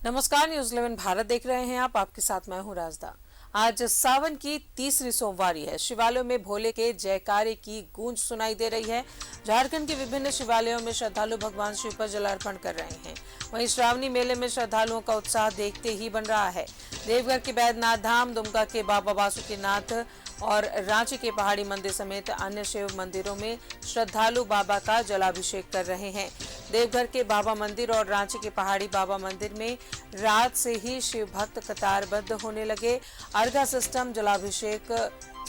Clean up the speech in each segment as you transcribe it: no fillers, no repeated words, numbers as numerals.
नमस्कार, न्यूज़ 11 भारत देख रहे हैं आप। आपके साथ मैं हूं राजदा। आज सावन की तीसरी सोमवारी है। शिवालयों में भोले के जयकारे की गूंज सुनाई दे रही है। झारखंड के विभिन्न शिवालयों में श्रद्धालु भगवान शिव पर जलार्पण कर रहे हैं। वहीं श्रावणी मेले में श्रद्धालुओं का उत्साह देखते ही बन रहा है। देवघर के बैद्यनाथ धाम, दुमका के बाबा बासुकीनाथ और रांची के पहाड़ी मंदिर समेत अन्य शिव मंदिरों में श्रद्धालु बाबा का जलाभिषेक कर रहे हैं। देवघर के बाबा मंदिर और रांची के पहाड़ी बाबा मंदिर में रात से ही शिव भक्त कतारबद्ध होने लगे। अर्घा सिस्टम जलाभिषेक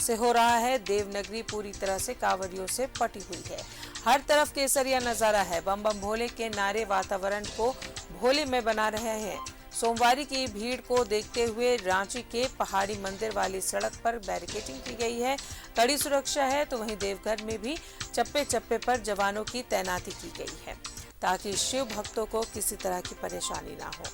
से हो रहा है। देवनगरी पूरी तरह से कांवरियों से पटी हुई है। हर तरफ केसरिया नजारा है। बम बम भोले के नारे वातावरण को भोले में बना रहे हैं। सोमवारी की भीड़ को देखते हुए रांची के पहाड़ी मंदिर वाली सड़क पर बैरिकेडिंग की गई है। कड़ी सुरक्षा है तो वहीं देवघर में भी चप्पे चप्पे पर जवानों की तैनाती की गई है ताकि शिव भक्तों को किसी तरह की परेशानी ना हो।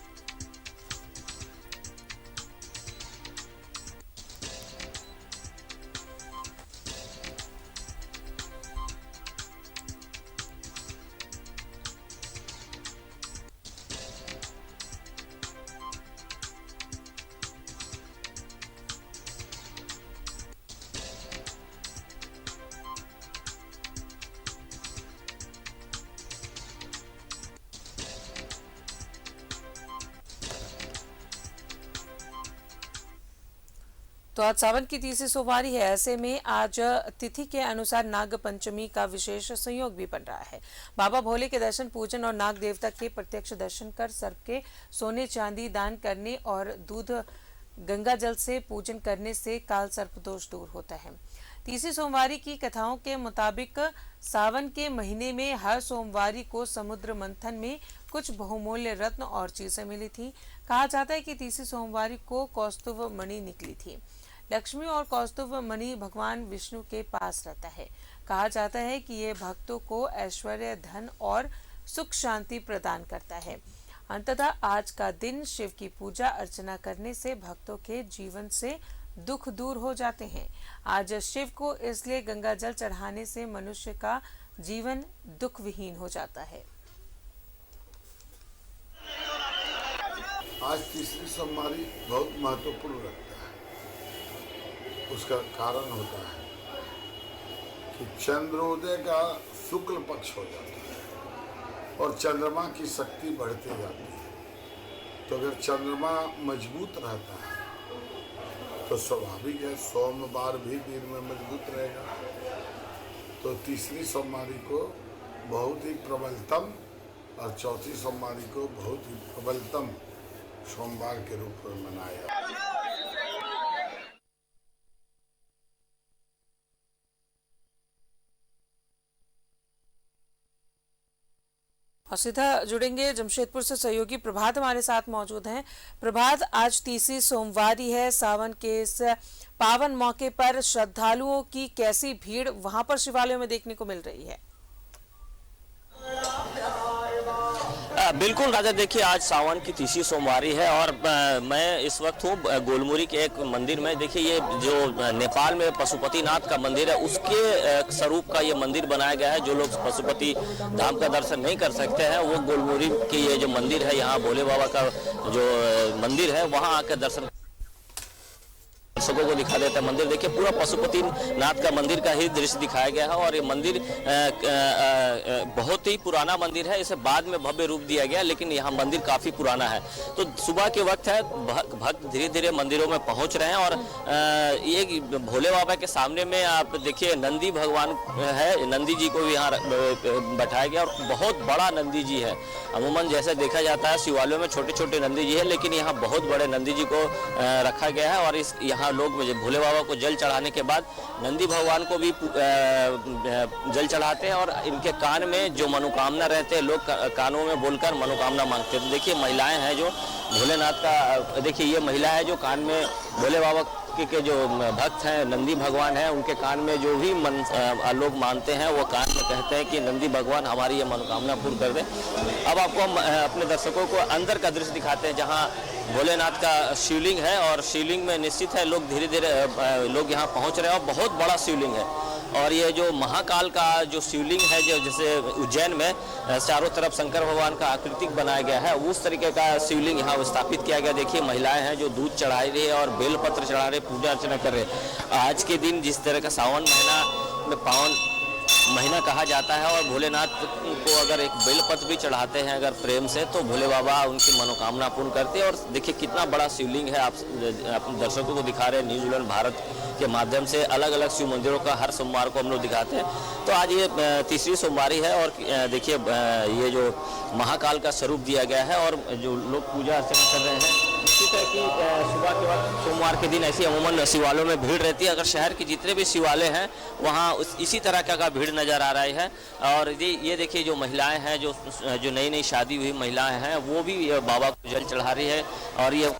तो आज सावन की तीसरी सोमवारी है। ऐसे में आज तिथि के अनुसार नाग पंचमी का विशेष संयोग भी बन रहा है। बाबा भोले के दर्शन पूजन और नाग देवता के प्रत्यक्ष दर्शन कर सर्प के सोने चांदी दान करने और दूध गंगा जल से पूजन करने से काल सर्प दोष दूर होता है। तीसरी सोमवारी की कथाओं के मुताबिक सावन के महीने में हर सोमवारी को समुद्र मंथन में कुछ बहुमूल्य रत्न और चीजें मिली थी। कहा जाता है कि तीसरी सोमवारी को कौस्तुभ मणि निकली थी। लक्ष्मी और कौस्तुभ मणि भगवान विष्णु के पास रहता है। कहा जाता है कि ये भक्तों को ऐश्वर्य, धन और सुख शांति प्रदान करता है। अंततः आज का दिन शिव की पूजा अर्चना करने से भक्तों के जीवन से दुख दूर हो जाते हैं। आज शिव को इसलिए गंगा जल चढ़ाने से मनुष्य का जीवन दुख विहीन हो जाता है। आज तीसरी सोमवारी बहुत महत्वपूर्ण रखता है। उसका कारण होता है कि चंद्रोदय का शुक्ल पक्ष हो जाता है और चंद्रमा की शक्ति बढ़ती जाती है। तो अगर चंद्रमा मजबूत रहता है तो स्वाभाविक है सोमवार भी दिन में मजबूत रहेगा। तो तीसरी सोमवारी को बहुत ही प्रबलतम और चौथी सोमवारी को बहुत ही प्रबलतम सोमवार के रूप में मनाया। और सीधा जुड़ेंगे जमशेदपुर से सहयोगी प्रभात हमारे साथ मौजूद हैं। प्रभात, आज तीसरी सोमवारी है। सावन के इस पावन मौके पर श्रद्धालुओं की कैसी भीड़ वहां पर शिवालयों में देखने को मिल रही है? बिल्कुल राजा, देखिए आज सावन की तीसरी सोमवारी है और मैं इस वक्त हूँ गोलमुरी के एक मंदिर में। देखिए ये जो नेपाल में पशुपतिनाथ का मंदिर है उसके स्वरूप का ये मंदिर बनाया गया है। जो लोग पशुपति धाम का दर्शन नहीं कर सकते हैं वो गोलमुरी की ये जो मंदिर है, यहाँ भोले बाबा का जो मंदिर है वहाँ आकर दर्शन दर्शकों को दिखा देता है। मंदिर देखिए पूरा पशुपतिनाथ का मंदिर का ही दृश्य दिखाया गया है और ये मंदिर बहुत ही पुराना मंदिर है। इसे बाद में भव्य रूप दिया गया, लेकिन यहाँ मंदिर काफी पुराना है। तो सुबह के वक्त है, भक्त धीरे धीरे मंदिरों में पहुंच रहे हैं और ये भोले बाबा के सामने में आप देखिए नंदी भगवान है। नंदी जी को भी यहाँ बैठाया गया और बहुत बड़ा नंदी जी है। अमूमन जैसे देखा जाता है शिवालयों में छोटे छोटे नंदी जी है, लेकिन यहाँ बहुत बड़े नंदी जी को रखा गया है। और इस यहाँ लोग भोले बाबा को जल चढ़ाने के बाद नंदी भगवान को भी जल चढ़ाते हैं और इनके कान में जो मनोकामना रहते हैं लोग कानों में बोलकर मनोकामना मांगते हैं। तो देखिए महिलाएं हैं जो भोलेनाथ का, देखिए ये महिला है जो कान में भोले बाबा के जो भक्त हैं नंदी भगवान हैं उनके कान में जो भी लोग मानते हैं वो कान में कहते हैं कि नंदी भगवान हमारी ये मनोकामना पूर्ण कर दे। अब आपको हम अपने दर्शकों को अंदर का दृश्य दिखाते हैं जहाँ भोलेनाथ का शिवलिंग है और शिवलिंग में निश्चित है लोग धीरे धीरे लोग यहाँ पहुँच रहे हैं और बहुत बड़ा शिवलिंग है। और ये जो महाकाल का जो शिवलिंग है, जो जैसे उज्जैन में चारों तरफ शंकर भगवान का आकृतिक बनाया गया है, उस तरीके का शिवलिंग यहाँ स्थापित किया गया। देखिए महिलाएं हैं जो दूध चढ़ा रही है और बेलपत्र चढ़ा रहे, पूजा अर्चना कर रहे। आज के दिन जिस तरह का सावन महीना में पावन महीना कहा जाता है और भोलेनाथ को अगर एक बेलपत्र भी चढ़ाते हैं अगर प्रेम से, तो भोले बाबा उनकी मनोकामना पूर्ण करते हैं। और देखिए कितना बड़ा शिवलिंग है, आप अपने दर्शकों को दिखा रहे हैं। न्यूज़ 11 भारत के माध्यम से अलग अलग शिव मंदिरों का हर सोमवार को हम लोग दिखाते हैं। तो आज ये तीसरी सोमवारी है और देखिए ये जो महाकाल का स्वरूप दिया गया है और जो लोग पूजा अर्चना कर रहे हैं। निश्चित है कि सुबह के वक्त सोमवार के दिन ऐसी अमूमन शिवालयों में भीड़ रहती है। अगर शहर के जितने भी शिवालय हैं वहाँ इसी तरह का भीड़ नज़र आ रही है। और ये देखिए जो महिलाएं हैं, जो नई नई शादी हुई महिलाएं हैं, वो भी बाबा को जल चढ़ा रही है। और ये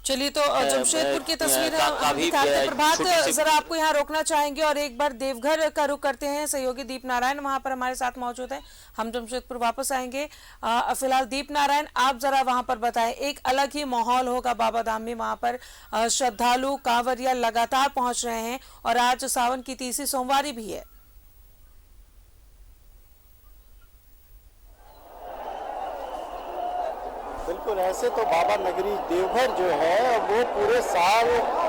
चलिए तो जमशेदपुर की तस्वीर हम दिखाते हैं। प्रभात, जरा आपको यहाँ रोकना चाहेंगे और एक बार देवघर का रुख करते हैं। सहयोगी दीप नारायण वहां पर हमारे साथ मौजूद हैं। हम जमशेदपुर वापस आएंगे। फिलहाल दीप नारायण, आप जरा वहां पर बताएं, एक अलग ही माहौल होगा बाबा धाम में। वहां पर श्रद्धालु कांवरिया लगातार पहुंच रहे हैं और आज सावन की तीसरी सोमवारी भी है। बिल्कुल, ऐसे तो बाबा नगरी देवघर जो है वो पूरे साल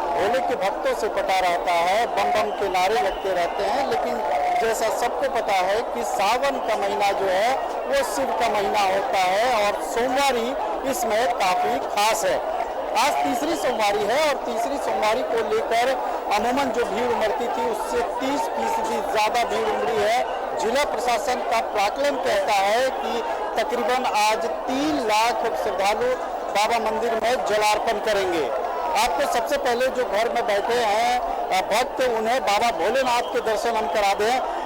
भोले के भक्तों से पटा रहता है, बम बम के नारे लगते रहते हैं। लेकिन जैसा सबको पता है कि सावन का महीना जो है वो शिव का महीना होता है और सोमवारी इसमें काफ़ी खास है। आज तीसरी सोमवारी है और तीसरी सोमवारी को लेकर अमूमन जो भीड़ उमड़ती थी उससे 30% ज़्यादा भीड़ उमड़ी है। जिला प्रशासन का प्राक्कलन कहता है कि तकरीबन आज 3 लाख श्रद्धालु बाबा मंदिर में जलार्पण करेंगे। आपको सबसे पहले जो घर में बैठे हैं भक्त, उन्हें बाबा भोलेनाथ के दर्शन हम करा दें।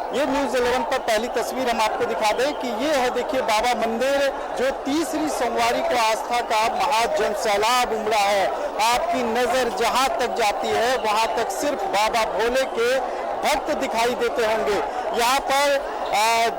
ये न्यूज़ 11 पर पहली तस्वीर हम आपको दिखा दें कि ये है, देखिए बाबा मंदिर जो तीसरी सोमवारी को आस्था का महाजन सैलाब उमड़ा है। आपकी नज़र जहां तक जाती है वहां तक सिर्फ बाबा भोले के भक्त दिखाई देते होंगे। यहाँ पर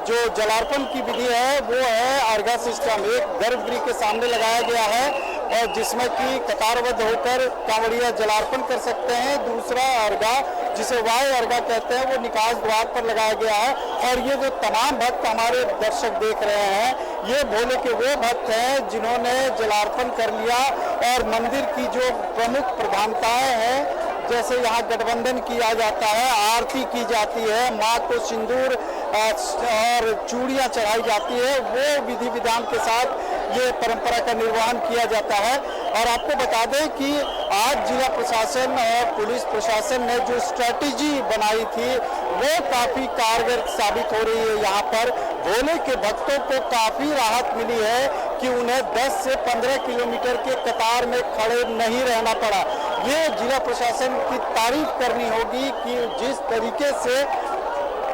जो जलार्पण की विधि है वो है अर्घा सिस्टम। एक गर्भगृह के सामने लगाया गया है और जिसमें कि कतारबद्ध होकर कांवड़िया जलार्पण कर सकते हैं। दूसरा अर्घा, जिसे वायु अर्घा कहते हैं, वो निकास द्वार पर लगाया गया है। और ये जो तमाम भक्त हमारे दर्शक देख रहे हैं, ये भोले के वो भक्त हैं जिन्होंने जलार्पण कर लिया। और मंदिर की जो प्रमुख प्रधानताएं हैं, जैसे यहाँ गठबंधन किया जाता है, आरती की जाती है, माँ को सिंदूर और चूड़ियाँ चढ़ाई जाती है, वो विधि विधान के साथ ये परंपरा का निर्वहन किया जाता है। और आपको बता दें कि आज जिला प्रशासन और पुलिस प्रशासन ने जो स्ट्रेटेजी बनाई थी वो काफ़ी कारगर साबित हो रही है। यहाँ पर भोले के भक्तों को काफ़ी राहत मिली है कि उन्हें 10 से 15 किलोमीटर के कतार में खड़े नहीं रहना पड़ा। ये जिला प्रशासन की तारीफ करनी होगी कि जिस तरीके से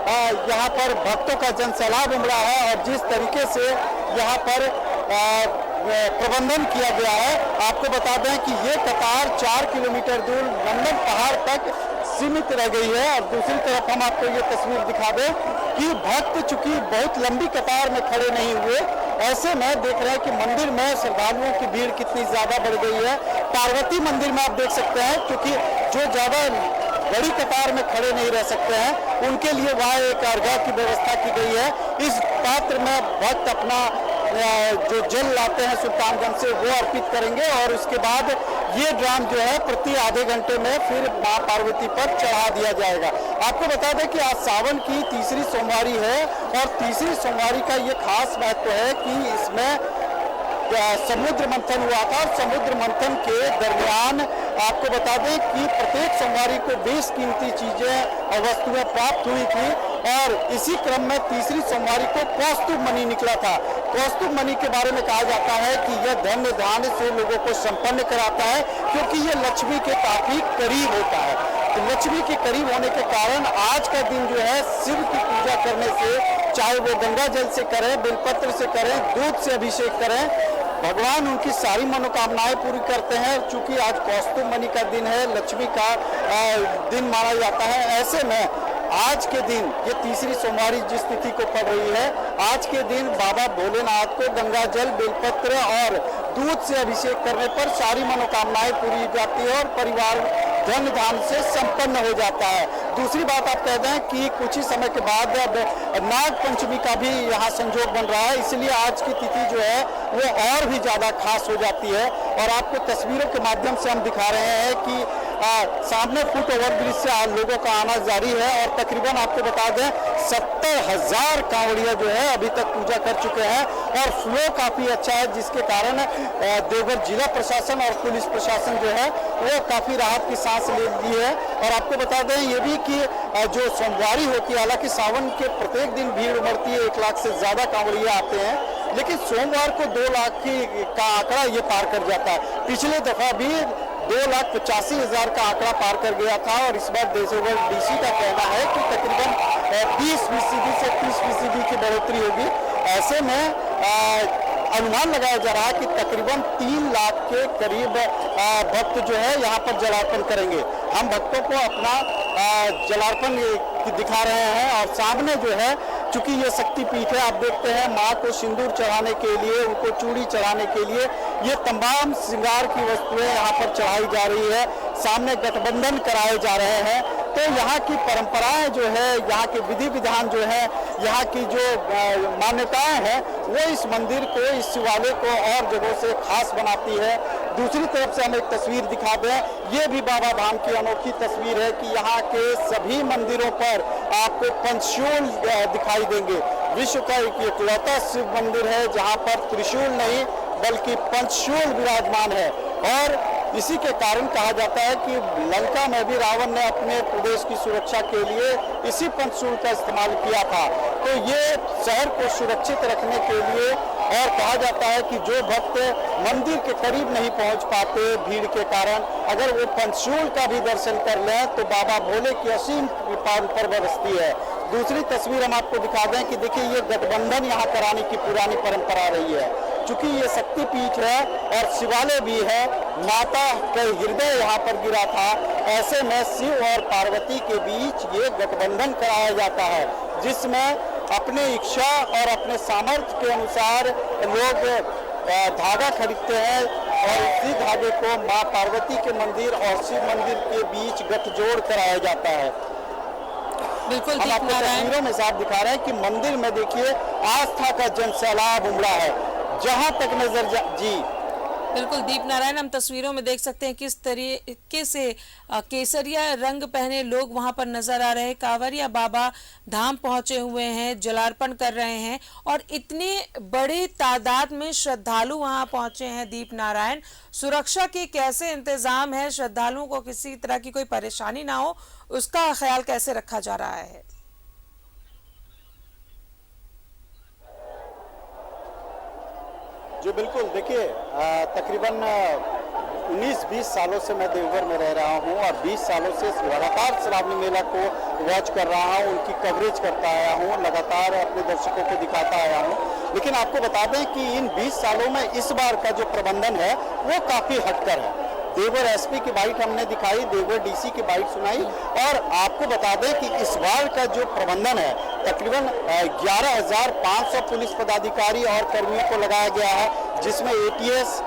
यहाँ पर भक्तों का जनसैलाब उमड़ा है और जिस तरीके से यहाँ पर प्रबंधन किया गया है। आपको बता दें कि ये कतार 4 किलोमीटर दूर नंदन पहाड़ तक सीमित रह गई है। और दूसरी तरफ हम आपको ये तस्वीर दिखा दें कि भक्त चूंकि बहुत लंबी कतार में खड़े नहीं हुए, ऐसे में देख रहे हैं कि मंदिर में श्रद्धालुओं की भीड़ कितनी ज़्यादा बढ़ गई है। पार्वती मंदिर में आप देख सकते हैं, क्योंकि जो ज़्यादा बड़ी कतार में खड़े नहीं रह सकते हैं, उनके लिए वहाँ एक अर्घा की व्यवस्था की गई है। इस पात्र में भक्त अपना जो जल लाते हैं सुल्तानगंज से वो अर्पित करेंगे और उसके बाद ये ड्राम जो है प्रति आधे घंटे में फिर मां पार्वती पर चढ़ा दिया जाएगा। आपको बता दें कि आज सावन की तीसरी सोमवारी है और तीसरी सोमवारी का ये खास महत्व है कि इसमें समुद्र मंथन हुआ था। समुद्र मंथन के दरमियान आपको बता दें कि प्रत्येक सोमवारी को बेशकीमती चीजें और वस्तुएं प्राप्त हुई थी और इसी क्रम में तीसरी सोमवारी को कौस्तुभ मणि निकला था। कौस्तुभ मणि के बारे में कहा जाता है कि यह धन्य धान्य से लोगों को संपन्न कराता है, क्योंकि यह लक्ष्मी के काफी करीब होता है। तो लक्ष्मी के करीब होने के कारण आज का दिन जो है शिव की पूजा करने से, चाहे वो गंगा जल से करें, बेलपत्र से करें, दूध से अभिषेक करें, भगवान उनकी सारी मनोकामनाएं पूरी करते हैं। चूंकि आज कौस्तुभ मणि का दिन है, लक्ष्मी का दिन माना जाता है, ऐसे में आज के दिन ये तीसरी सोमवारी जिस तिथि को पड़ रही है, आज के दिन बाबा भोलेनाथ को गंगा जल, बेलपत्र और दूध से अभिषेक करने पर सारी मनोकामनाएं पूरी जाती है और परिवार धन धान से संपन्न हो जाता है। दूसरी बात आप कह दें कि कुछ ही समय के बाद अब नाग पंचमी का भी यहाँ संजोग बन रहा है, इसलिए आज की तिथि जो है वो और भी ज्यादा खास हो जाती है। और आपको तस्वीरों के माध्यम से हम दिखा रहे हैं कि सामने फुट ओवर ब्रिज से लोगों का आना जारी है और तकरीबन आपको बता दें 70,000 कांवड़िया जो है अभी तक पूजा कर चुके हैं और फ्लो काफी अच्छा है, जिसके कारण देवघर जिला प्रशासन और पुलिस प्रशासन जो है वो काफी राहत की सांस ले ली है। और आपको बता दें ये भी कि जो सोमवारी होती है, हालांकि सावन के प्रत्येक दिन भीड़ उमड़ती है, 1 लाख से ज्यादा कांवड़िया आते हैं, लेकिन सोमवार को 2 लाख का आंकड़ा ये पार कर जाता है। पिछले दफा भी 2,85,000 का आंकड़ा पार कर गया था और इस बार देवघर डीसी का कहना है कि तकरीबन 20% से 30% की बढ़ोतरी होगी। ऐसे में अनुमान लगाया जा रहा है कि तकरीबन 3 लाख के करीब भक्त जो है यहाँ पर जलार्पण करेंगे। हम भक्तों को अपना जलार्पण दिखा रहे हैं और सामने जो है, चूंकि ये शक्तिपीठ है, आप देखते हैं माँ को सिंदूर चढ़ाने के लिए, उनको चूड़ी चढ़ाने के लिए ये तमाम श्रृंगार की वस्तुएं यहाँ पर चढ़ाई जा रही है। सामने गठबंधन कराए जा रहे हैं। तो यहाँ की परंपराएं जो है, यहाँ के विधि विधान जो है, यहाँ की जो मान्यताएं हैं वो इस मंदिर को, इस शिवालय को और जगहों से खास बनाती है। दूसरी तरफ से हम एक तस्वीर दिखा दें, ये भी बाबा धाम की अनोखी तस्वीर है कि यहाँ के सभी मंदिरों पर आपको पंचशूल दिखाई देंगे। विश्व का एक इकलौता शिव मंदिर है जहाँ पर त्रिशूल नहीं बल्कि पंचशूल विराजमान है। और इसी के कारण कहा जाता है कि लंका में भी रावण ने अपने प्रदेश की सुरक्षा के लिए इसी पंचशूल का इस्तेमाल किया था। तो ये शहर को सुरक्षित रखने के लिए, और कहा जाता है कि जो भक्त मंदिर के करीब नहीं पहुंच पाते भीड़ के कारण, अगर वो पंचशूल का भी दर्शन कर लें तो बाबा भोले की असीम कृपा उन पर बरसती है। दूसरी तस्वीर हम आपको दिखा दें कि देखिए ये गठबंधन यहाँ कराने की पुरानी परंपरा रही है। चूंकि ये शक्तिपीठ है और शिवालय भी है, माता का हृदय यहाँ पर गिरा था, ऐसे में शिव और पार्वती के बीच ये गठबंधन कराया जाता है, जिसमें अपने इच्छा और अपने सामर्थ्य के अनुसार लोग धागा खरीदते हैं और इसी धागे को माँ पार्वती के मंदिर और शिव मंदिर के बीच गठजोड़ कराया जाता है। बिल्कुल हम आपको तस्वीरों में साफ दिखा रहे हैं कि मंदिर में देखिए आस्था का जन सैलाब उमड़ा है, जहां तक नजर जी। बिल्कुल दीप नारायण, हम तस्वीरों में देख सकते हैं किस तरीके से केसरिया रंग पहने लोग वहां पर नजर आ रहे हैं। कांवरिया बाबा धाम पहुंचे हुए हैं, जलार्पण कर रहे हैं और इतने बड़े तादाद में श्रद्धालु वहां पहुंचे हैं। दीप नारायण, सुरक्षा के कैसे इंतजाम है, श्रद्धालुओं को किसी तरह की कोई परेशानी ना हो उसका ख्याल कैसे रखा जा रहा है? जी बिल्कुल, देखिए तकरीबन 19-20 सालों से मैं देवघर में रह रहा हूं और 20 सालों से लगातार श्रावणी मेला को वॉच कर रहा हूं, उनकी कवरेज करता आया हूं, लगातार अपने दर्शकों को दिखाता आया हूं। लेकिन आपको बता दें कि इन 20 सालों में इस बार का जो प्रबंधन है वो काफी हटकर है। देवघर एसपी की बाइट हमने दिखाई, देवघर डीसी की बाइट सुनाई और आपको बता दें कि इस बार का जो प्रबंधन है तकरीबन 11,500 पुलिस पदाधिकारी और कर्मियों को लगाया गया है, जिसमें एटीएस,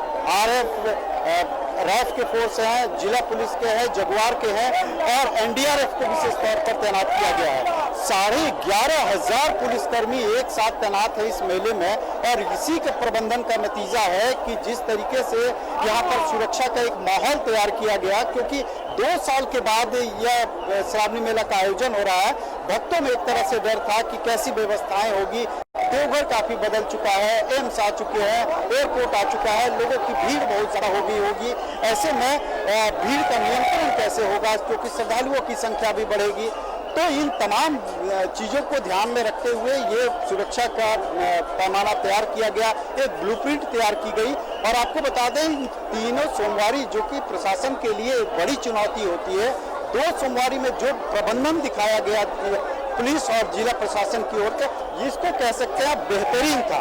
रैफ के फोर्स हैं, जिला पुलिस के हैं, जगुआर के हैं और एनडीआरएफ को विशेष तौर पर तैनात किया गया है। 11,500 पुलिसकर्मी एक साथ तैनात है इस मेले में और इसी के प्रबंधन का नतीजा है कि जिस तरीके से यहाँ पर सुरक्षा का एक माहौल तैयार किया गया, क्योंकि 2 साल के बाद यह श्रावणी मेला का आयोजन हो रहा है। भक्तों में एक तरह से डर था कि कैसी व्यवस्थाएं होगी। देवघर काफी बदल चुका है, एम्स आ चुके हैं, एयरपोर्ट आ चुका है, लोगों की भीड़ बहुत ज्यादा होगी। ऐसे में भीड़ का नियंत्रण कैसे होगा, क्योंकि श्रद्धालुओं की संख्या भी बढ़ेगी। तो इन तमाम चीजों को ध्यान में रखते हुए ये सुरक्षा का पैमाना तैयार किया गया, एक ब्लूप्रिंट तैयार की गई। और आपको बता दें तीनों सोमवारी जो कि प्रशासन के लिए एक बड़ी चुनौती होती है, 2 सोमवारी में जो प्रबंधन दिखाया गया पुलिस और जिला प्रशासन की ओर से, इसको कह सकते हैं बेहतरीन था।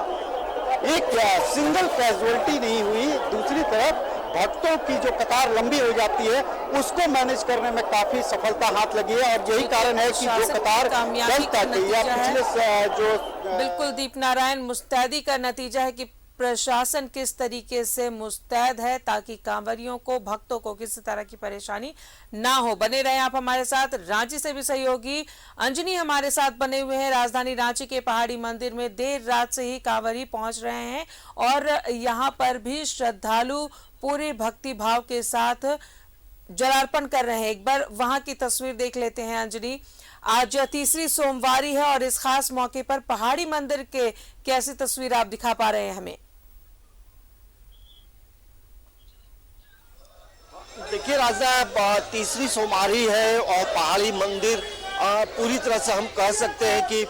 एक सिंगल कैजुअलिटी नहीं हुई। दूसरी तरफ भक्तों की जो कतार लंबी हो जाती है उसको मैनेज करने में काफी सफलता हाथ लगी है और यही कारण है कि जो कतार चलता गई या पिछले जो बिल्कुल दीप नारायण, मुस्तैदी का नतीजा है कि प्रशासन किस तरीके से मुस्तैद है ताकि कांवरियों को, भक्तों को किसी तरह की परेशानी ना हो। बने रहे आप हमारे साथ। रांची से भी सहयोगी अंजनी हमारे साथ बने हुए हैं। राजधानी रांची के पहाड़ी मंदिर में देर रात से ही कांवरी पहुंच रहे हैं और यहाँ पर भी श्रद्धालु पूरे भक्ति भाव के साथ जलार्पण कर रहे हैं। एक बार वहां की तस्वीर देख लेते हैं अंजनी। आज तीसरी सोमवारी है और इस खास मौके पर पहाड़ी मंदिर के कैसी तस्वीर आप दिखा पा रहे हैं हमें? देखिए राजा, तीसरी सोमवारी है और पहाड़ी मंदिर पूरी तरह से हम कह सकते हैं कि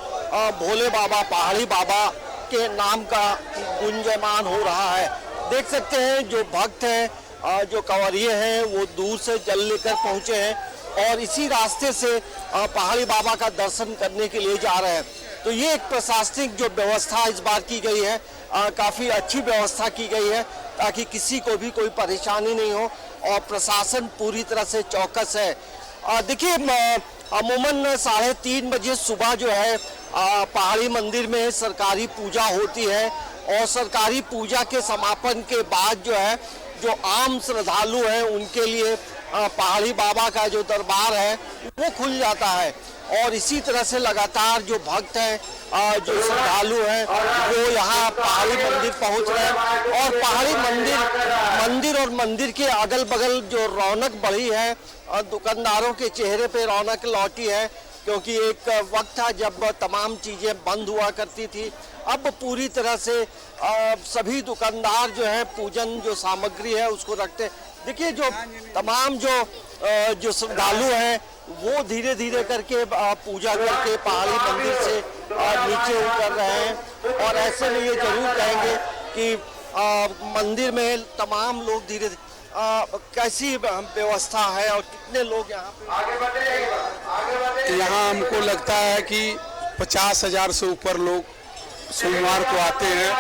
भोले बाबा, पहाड़ी बाबा के नाम का गुंजयमान हो रहा है। देख सकते हैं जो भक्त हैं, जो कंवरिये हैं, वो दूर से जल लेकर पहुंचे हैं और इसी रास्ते से पहाड़ी बाबा का दर्शन करने के लिए जा रहे हैं। तो ये एक प्रशासनिक जो व्यवस्था इस बार की गई है, काफ़ी अच्छी व्यवस्था की गई है ताकि किसी को भी कोई परेशानी नहीं हो और प्रशासन पूरी तरह से चौकस है। देखिए, अमूमन 3:30 बजे सुबह जो है पहाड़ी मंदिर में सरकारी पूजा होती है और सरकारी पूजा के समापन के बाद जो है, जो आम श्रद्धालु हैं उनके लिए पहाड़ी बाबा का जो दरबार है वो खुल जाता है और इसी तरह से लगातार जो भक्त हैं, जो श्रद्धालु हैं, वो यहाँ पहाड़ी मंदिर पहुँच रहे हैं और पहाड़ी मंदिर और मंदिर के अगल बगल जो रौनक बढ़ी है, दुकानदारों के चेहरे पे रौनक लौटी है क्योंकि एक वक्त था जब तमाम चीज़ें बंद हुआ करती थी। अब पूरी तरह से सभी दुकानदार जो है पूजन जो सामग्री है उसको रखते। देखिए, जो तमाम जो श्रद्धालु हैं वो धीरे धीरे करके पूजा करके पहाड़ी मंदिर से नीचे उतर रहे हैं और ऐसे में ये जरूर कहेंगे कि मंदिर में तमाम लोग धीरे कैसी व्यवस्था है और कितने लोग यहाँ पे? यहाँ हमको लगता है कि 50,000 से ऊपर लोग सोमवार को आते हैं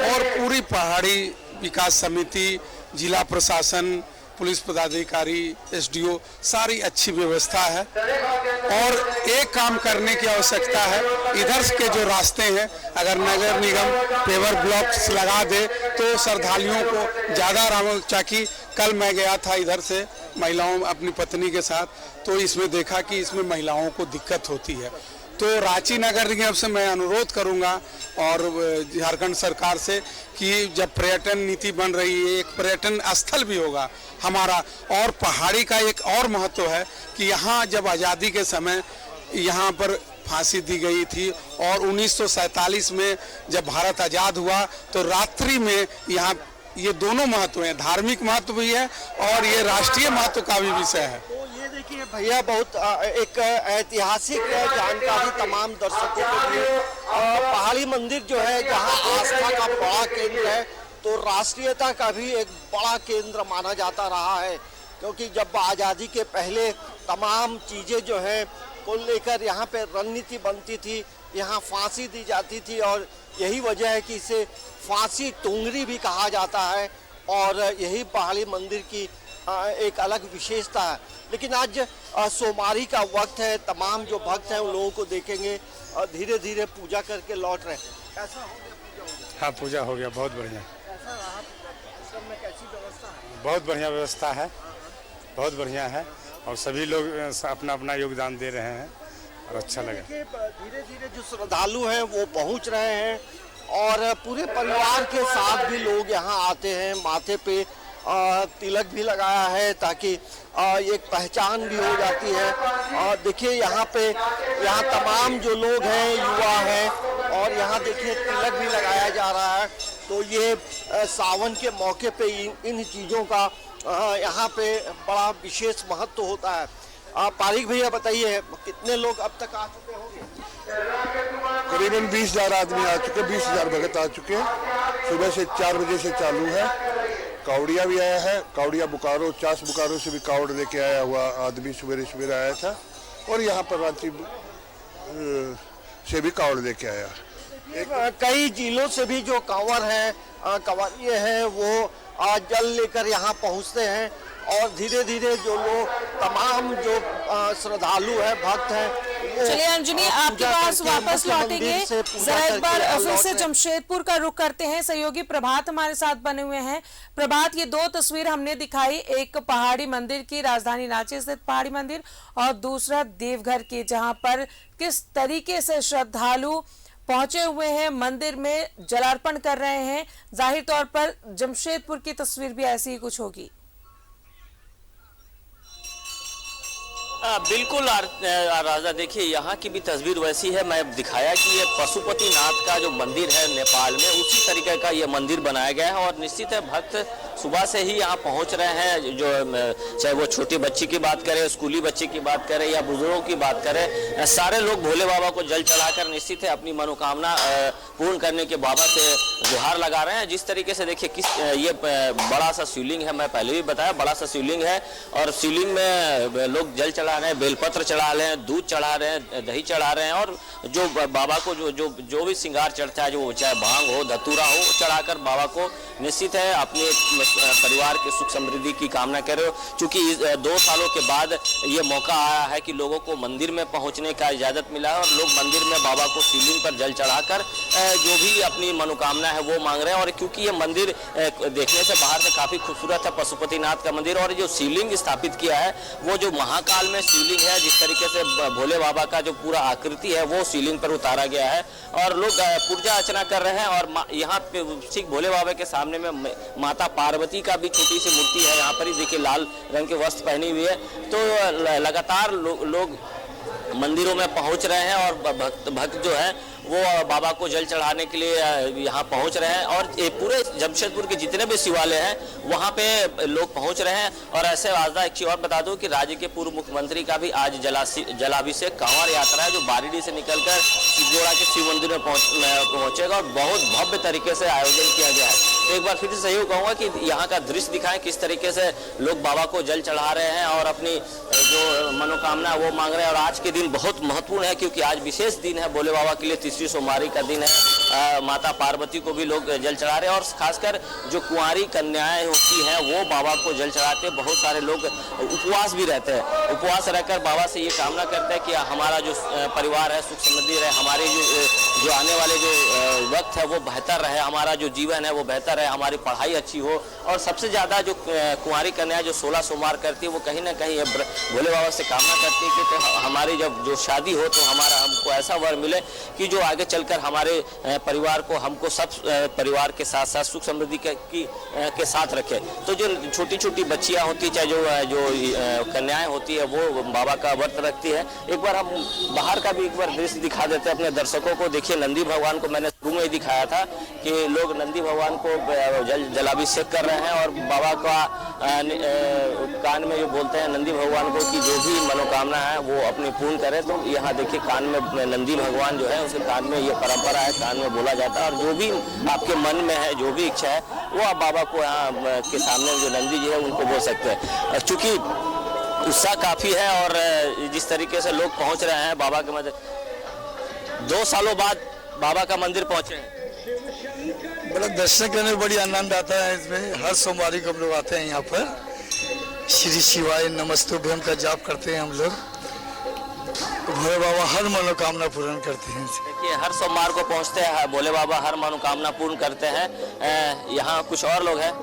और पूरी पहाड़ी विकास समिति, जिला प्रशासन, पुलिस पदाधिकारी, एसडीओ, सारी अच्छी व्यवस्था है और एक काम करने की आवश्यकता है। इधर के जो रास्ते हैं अगर नगर निगम पेवर ब्लॉक्स लगा दे तो श्रद्धालुओं को ज़्यादा आराम हो। ताकि कल मैं गया था इधर से महिलाओं अपनी पत्नी के साथ, तो इसमें देखा कि इसमें महिलाओं को दिक्कत होती है। तो रांची नगर निगम से मैं अनुरोध करूंगा और झारखंड सरकार से कि जब पर्यटन नीति बन रही है, एक पर्यटन स्थल भी होगा हमारा। और पहाड़ी का एक और महत्व है कि यहाँ जब आज़ादी के समय यहाँ पर फांसी दी गई थी और 1947 में जब भारत आज़ाद हुआ तो रात्रि में यहाँ ये दोनों महत्व हैं, धार्मिक महत्व भी है और ये राष्ट्रीय महत्व का भी विषय है। तो ये देखिए भैया, बहुत एक ऐतिहासिक जानकारी तमाम दर्शकों के लिए। पहाड़ी मंदिर जो है जहाँ आस्था का बड़ा केंद्र है, तो राष्ट्रीयता का भी एक बड़ा केंद्र माना जाता रहा है क्योंकि जब आज़ादी के पहले तमाम चीज़ें जो है को लेकर यहाँ पे रणनीति बनती थी, यहाँ फांसी दी जाती थी और यही वजह है कि इसे फांसी टुंगरी भी कहा जाता है और यही पहाड़ी मंदिर की एक अलग विशेषता है। लेकिन आज सोमवारी का वक्त है, तमाम जो भक्त हैं उन लोगों को देखेंगे धीरे धीरे पूजा करके लौट रहे हैं। कैसा हो गया पूजा? हाँ, पूजा हो गया, बहुत बढ़िया। कैसा रहा पूजा में? कैसी व्यवस्था है? बहुत बढ़िया व्यवस्था है, बहुत बढ़िया है और सभी लोग अपना अपना योगदान दे रहे हैं और अच्छा लगा। धीरे धीरे जो श्रद्धालु हैं वो पहुंच रहे हैं और पूरे परिवार के साथ भी लोग यहाँ आते हैं। माथे पे तिलक भी लगाया है ताकि एक पहचान भी हो जाती है। और देखिए यहाँ तमाम जो लोग हैं युवा हैं और यहाँ देखिए तिलक भी लगाया जा रहा है। तो ये सावन के मौके पे इन चीज़ों का यहाँ पे बड़ा विशेष महत्व होता है। पारिक भैया बताइए, कितने लोग अब तक आ चुके होंगे? करीबन 20,000 आदमी आ चुके, 20,000 भगत आ चुके हैं। सुबह से 4 बजे से चालू है। कावड़िया भी आया है, कावड़िया बोकारो, 50 बोकारो से भी कावड़ लेके आया हुआ आदमी सवेरे सवेरे आया था और यहाँ पर रांची से भी कावड़ लेके आया। कई जिलों से भी जो कांवर हैं, कंवरिये हैं, वो जल लेकर यहाँ पहुँचते हैं और धीरे धीरे जो लोग तमाम जो श्रद्धालु हैं, भक्त हैं, चलिए अंजनी, आपके पास वापस लौटेंगे। जरा एक बार फिर से जमशेदपुर का रुख करते हैं। सहयोगी प्रभात हमारे साथ बने हुए हैं। प्रभात, ये दो तस्वीर हमने दिखाई, एक पहाड़ी मंदिर की, राजधानी रांची स्थित पहाड़ी मंदिर, और दूसरा देवघर की, जहां पर किस तरीके से श्रद्धालु पहुंचे हुए हैं, मंदिर में जलार्पण कर रहे हैं। जाहिर तौर पर जमशेदपुर की तस्वीर भी ऐसी ही कुछ होगी। बिल्कुल राजा, देखिए यहाँ की भी तस्वीर वैसी है। मैं दिखाया कि ये पशुपति नाथ का जो मंदिर है नेपाल में, उसी तरीके का ये मंदिर बनाया गया है। और निश्चित है भक्त सुबह से ही यहाँ पहुँच रहे हैं। जो चाहे वो छोटी बच्ची की बात करें, स्कूली बच्ची की बात करें या बुजुर्गों की बात करें, सारे लोग भोले बाबा को जल चढ़ाकर निश्चित है अपनी मनोकामना पूर्ण करने के बाबा से गुहार लगा रहे हैं। जिस तरीके से देखिए किस ये बड़ा सा शिवलिंग है, मैं पहले भी बताया बड़ा सा शिवलिंग है, और शिवलिंग में लोग जल चढ़ा रहे हैं, बेलपत्र चढ़ा रहे हैं, दूध चढ़ा रहे हैं, दही चढ़ा रहे हैं, और जो बाबा को जो भी श्रृंगार चढ़ता है, जो चाहे भांग हो, धतूरा हो, चढ़ाकर बाबा को निश्चित है अपने परिवार के सुख समृद्धि की कामना कर रहे हो। चूंकि 2 सालों के बाद ये मौका आया है कि लोगों को मंदिर में पहुंचने का इजाजत मिला है, और लोग मंदिर में बाबा को शिवलिंग पर जल चढ़ाकर जो भी अपनी मनोकामना है वो मांग रहे हैं। और क्योंकि ये मंदिर देखने से बाहर से काफी खूबसूरत है, पशुपतिनाथ का मंदिर, और जो शिवलिंग स्थापित किया है वो जो महाकाल में शिवलिंग है, जिस तरीके से भोले बाबा का जो पूरा आकृति है वो शिवलिंग पर उतारा गया है, और लोग पूजा अर्चना कर रहे हैं। और यहाँ पे ठीक भोले बाबा के सामने में माता पार्वती का भी छोटी सी मूर्ति है। यहाँ पर ही देखिए लाल रंग के वस्त्र पहनी हुई है। तो लगातार लोग मंदिरों में पहुंच रहे हैं, और भक्त जो है वो बाबा को जल चढ़ाने के लिए यहाँ पहुंच रहे हैं। और पूरे जमशेदपुर के जितने भी शिवालय हैं वहाँ पे लोग पहुंच रहे हैं। और ऐसे आजदा एक चीज और बता दूं कि राज्य के पूर्व मुख्यमंत्री का भी आज जलाभिषेक कांवड़ यात्रा है, जो बारीडी से निकलकर सिद्धोड़ा के शिव मंदिर में पहुंचेगा, और बहुत भव्य तरीके से आयोजन किया गया है। तो एक बार फिर से सहयोग कहूँगा कि यहाँ का दृश्य दिखाएं, किस तरीके से लोग बाबा को जल चढ़ा रहे हैं और अपनी जो मनोकामना वो मांग रहे हैं। और आज के दिन बहुत महत्वपूर्ण है, क्योंकि आज विशेष दिन है भोले बाबा के लिए, तीसरी सोमवारी का दिन है। माता पार्वती को भी लोग जल चढ़ा रहे हैं, और खासकर जो कुंवारी कन्याएं होती हैं वो बाबा को जल चढ़ाते हैं। बहुत सारे लोग उपवास भी रहते हैं, उपवास रहकर बाबा से ये कामना करते हैं कि हमारा जो परिवार है सुख समृद्धि रहे, हमारे जो आने वाले जो वक्त है वो बेहतर रहे, हमारा जो जीवन है वो बेहतर है, हमारी पढ़ाई अच्छी हो। और सबसे ज़्यादा जो कुंवारी कन्या जो 16 सोमवार करती है, वो कहीं ना कहीं भोले बाबा से कामना करती है कि तो हमारी जब जो शादी हो तो हमको ऐसा वर मिले कि जो आगे चलकर हमारे परिवार को, हमको सब परिवार के साथ साथ सुख समृद्धि के साथ रखे। तो जो छोटी छोटी बच्चियां होती, चाहे जो कन्याएं होती है, वो बाबा का व्रत रखती है। एक बार हम बाहर का भी एक बार दृश्य दिखा देते हैं अपने दर्शकों को। देखिए नंदी भगवान को मैंने शुरू में ही दिखाया था कि लोग नंदी भगवान को जलाभिषेक कर रहे हैं, और बाबा का कान में जो बोलते हैं नंदी भगवान को कि जो भी मनोकामना है वो अपनी पूर्ण करे। तो यहाँ देखिए कान में नंदी भगवान जो है उसके कान में ये परंपरा है, कान में बोला जाता है, और जो भी आपके मन में है, जो भी इच्छा है, वो आप बाबा को यहाँ के सामने जो नंदी जी है उनको बोल सकते हैं। चूँकि उत्साह काफ़ी है, और जिस तरीके से लोग पहुँच रहे हैं बाबा के मंदिर, 2 सालों बाद बाबा का मंदिर पहुँचे हैं। बड़ा दर्शन करने में बड़ी आनंद आता है। इसमें हर सोमवारी को हम लोग आते हैं यहाँ पर, श्री शिवाय नमस्तुभ्यम का जाप करते हैं हम लोग। भोले बाबा हर मनोकामना पूर्ण करते हैं। देखिए हर सोमवार को पहुँचते हैं, भोले बाबा हर मनोकामना पूर्ण करते हैं। यहाँ कुछ और लोग हैं,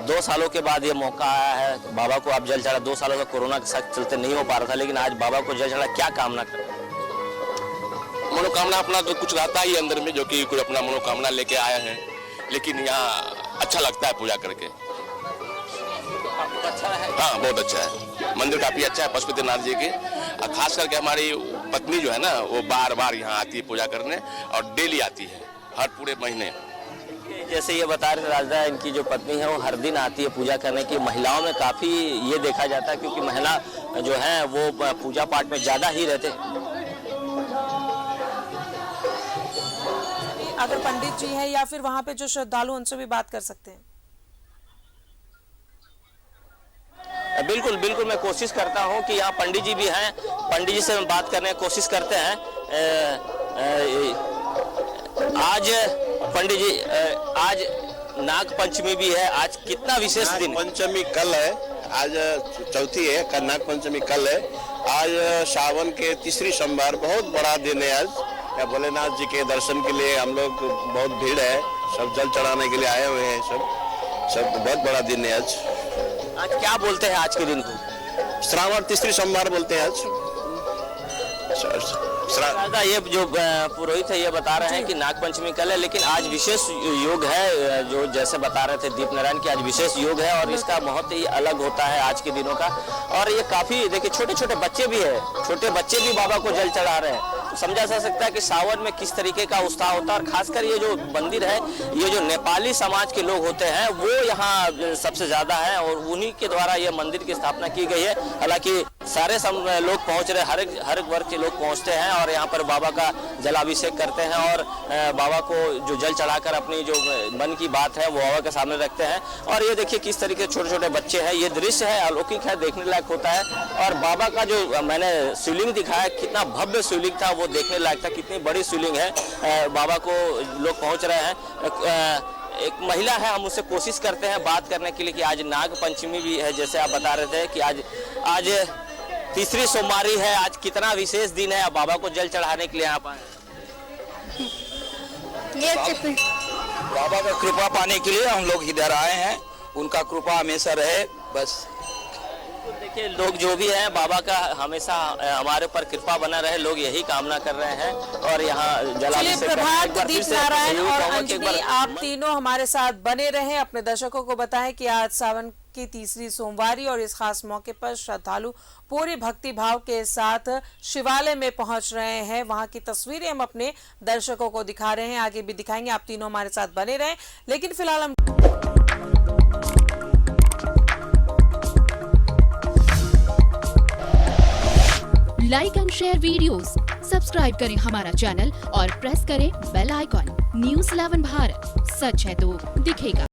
2 सालों के बाद ये मौका आया है, बाबा को आप जल चढ़ा। 2 सालों से कोरोना के साथ चलते नहीं हो पा रहा था, लेकिन आज बाबा को जल चढ़ा। क्या कामना कर मनोकामना अपना तो कुछ रहता ही अंदर में, जो कि कोई अपना मनोकामना लेके आए हैं, लेकिन यहाँ अच्छा लगता है पूजा करके। अच्छा है? हाँ बहुत अच्छा है, मंदिर काफी अच्छा है पशुपतिनाथ जी के। और खास करके हमारी पत्नी जो है ना वो बार बार यहाँ आती है पूजा करने, और डेली आती है हर पूरे महीने। जैसे ये बता रहे राजा, इनकी जो पत्नी है वो हर दिन आती है पूजा करने की। महिलाओं में काफ़ी ये देखा जाता है, क्योंकि महिला जो है वो पूजा पाठ में ज़्यादा ही रहते हैं। अगर पंडित जी हैं या फिर वहां पे जो श्रद्धालु, उनसे भी बात कर सकते हैं। बिल्कुल बिल्कुल, मैं कोशिश करता हूं कि यहाँ पंडित जी भी हैं, पंडित जी से हम बात करने की कोशिश करते हैं। आज पंडित जी, आज नाग पंचमी भी है, आज कितना विशेष दिन है? पंचमी कल है, आज चौथी है, कल नाग पंचमी कल है। आज सावन के तीसरी सोमवार, बहुत बड़ा दिन है आज। या भोलेनाथ जी के दर्शन के लिए हम लोग बहुत भीड़ है, सब जल चढ़ाने के लिए आए हुए हैं। सब बहुत बड़ा दिन है आज। आज क्या बोलते हैं आज के दिन को? श्रावण तीसरी सोमवार बोलते हैं आज। दादा, ये जो पुरोहित है ये बता रहे हैं कि नाग पंचमी कल है, लेकिन आज विशेष योग है, जो जैसे बता रहे थे दीप नारायण की, आज विशेष योग है और इसका बहुत ही अलग होता है आज के दिनों का। और ये काफी देखिए छोटे छोटे बच्चे भी है, छोटे बच्चे भी बाबा को जल चढ़ा रहे हैं। तो समझा जा सकता है कि सावन में किस तरीके का उत्साह होता है। और खासकर ये जो मंदिर है, ये जो नेपाली समाज के लोग होते हैं वो यहाँ सबसे ज्यादा है और उन्हीं के द्वारा ये मंदिर की स्थापना की गई है। हालांकि सारे लोग पहुंच रहे, हर एक वर्ग के लोग पहुंचते हैं और यहाँ पर बाबा का जलाभिषेक करते हैं और बाबा को जो जल चढ़ाकर अपनी जो मन की बात है वो बाबा के सामने रखते हैं। और ये देखिए किस तरीके छोटे छोटे बच्चे हैं, ये दृश्य है अलौकिक है, देखने लायक होता है। और बाबा का जो मैंने शिवलिंग दिखाया, कितना भव्य शिवलिंग था, वो देखने लायक था, कितनी बड़ी शिवलिंग है। बाबा को लोग पहुँच रहे हैं। एक महिला है, हम उससे कोशिश करते हैं बात करने के लिए कि आज नाग पंचमी भी है, जैसे आप बता रहे थे कि आज तीसरी सोमवारी है, आज कितना विशेष दिन है। बाबा को जल चढ़ाने के लिए आप आए? बाबा का कृपा पाने के लिए हम लोग इधर आए हैं, उनका कृपा हमेशा रहे बस। तो देखिए लोग जो भी हैं, बाबा का हमेशा हमारे ऊपर कृपा बना रहे, लोग यही कामना कर रहे हैं। और यहाँ जलाभिषेक प्रभात, दीप नारायण और अंजलि, आप तीनों हमारे साथ बने रहें। अपने दर्शकों को बताएं कि आज सावन की तीसरी सोमवारी और इस खास मौके पर श्रद्धालु पूरी भक्ति भाव के साथ शिवालय में पहुंच रहे हैं। वहां की तस्वीरें हम अपने दर्शकों को दिखा रहे हैं, आगे भी दिखाएंगे। आप तीनों हमारे साथ बने रहें। लेकिन फिलहाल हम like and share videos, subscribe करें हमारा चैनल और प्रेस करें बेल आइकॉन। न्यूज़ 11 भारत, सच है तो दिखेगा।